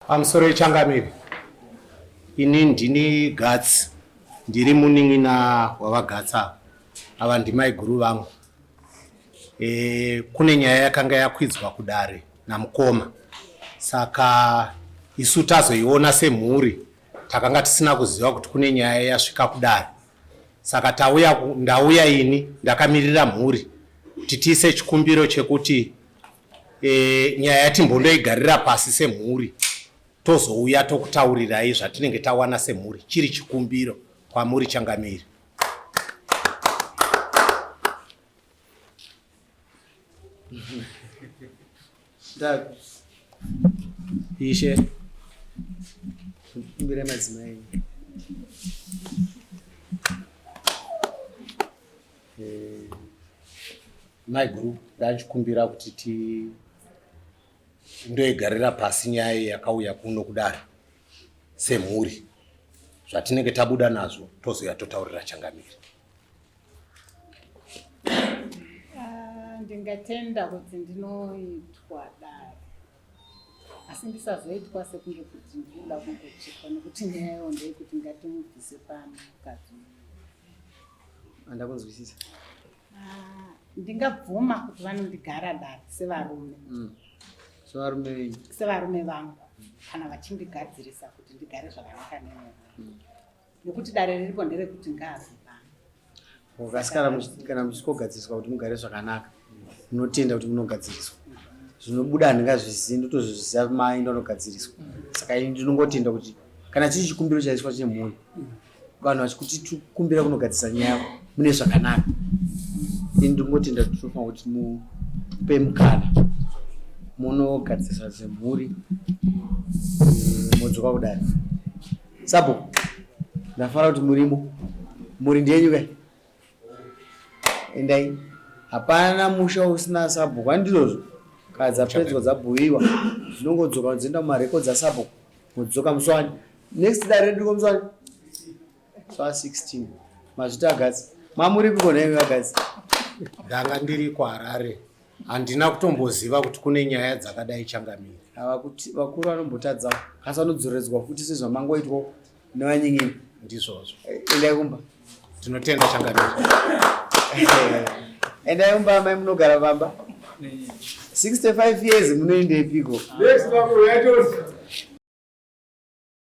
Pamusoro Changamire, ini ndini Gatsi, ndiri munin'ina wavagatsa ava ndimai guru vangu. Kune nyaya yakanga yakwidzwa kudare namukoma, saka isu tazoiona semhuri takanga tisina kuziva kuti kune nyaya yasvika kudare. Saka ndauya ini ndakamirira mhuri kuti tiise chikumbiro chekuti nyaya timbondoigarira pasi semhuri, tozouya tokutaurirai zvatinenge tawana semhuri, chiri chikumbiro kwamuri Changamire. Ishe kumbira madzimai mai guru ndachikumbira kuti ndoigarira pasi nyaya yakauya kuno kudare semhuri, zvatinenge tabuda nazvo tozoya totaurira Changamire. Ndingatenda kuti ndinoitwa dare, asi ndisazoitwa sekunge kuti ndinoda kungochekwa, nekuti nyaya yayo ndeyekuti ngatimubvise pano mukadzi. andakunzwisisa. Ndingabvuma kuti vanondigara dare sevarume, sevarume vangu, kana vachindigadzirisa kuti ndigare zvakanaka nenyaya, nekuti dare riripo nderekuti ngazi vangu. Asi kana muchikogadziriswa kuti mugare zvakanaka, munotenda kuti munogadziriswa. Zvinobuda handingazvizivi, ndotozviziva mai ndanogadziriswa. Saka ini ndinongotenda kuti kana chiri chikumbiro chaiswa chemhuri, vanhu vachikuti tikumbira kunogadzirisa nyaya mune zvakanaka, ini ndinongotenda kuti tinofanira kuti mupe mukana munogadzirisa semhuri modzoka kudare. Sabo ndafanira kuti murimo, muri ndenyu kai? Endai, hapana musha usina sabhuku. Handizvozvo kana dzapedzwa dzabhuyiwa dzinongodzoka dzienda mumarekodzi asabhuku, modzoka muswani. Next dare ndiko muswani swa 16 mazvita Gatsi. Mamuripiko nhaimi vaGatsi? Ndanga ndiri kuHarare, handina kutomboziva kuti kune nyaya dzakadai Changamire. Vakuru vanombotadzawo, asi vanodzoredzwa futi sezvamangoitwa nevanying'ini. Ndizvozvo. Endai kumba. Tinotenda Changamire. Endai kumba mai munogara pamba. 65 years munoendepiko? Next level,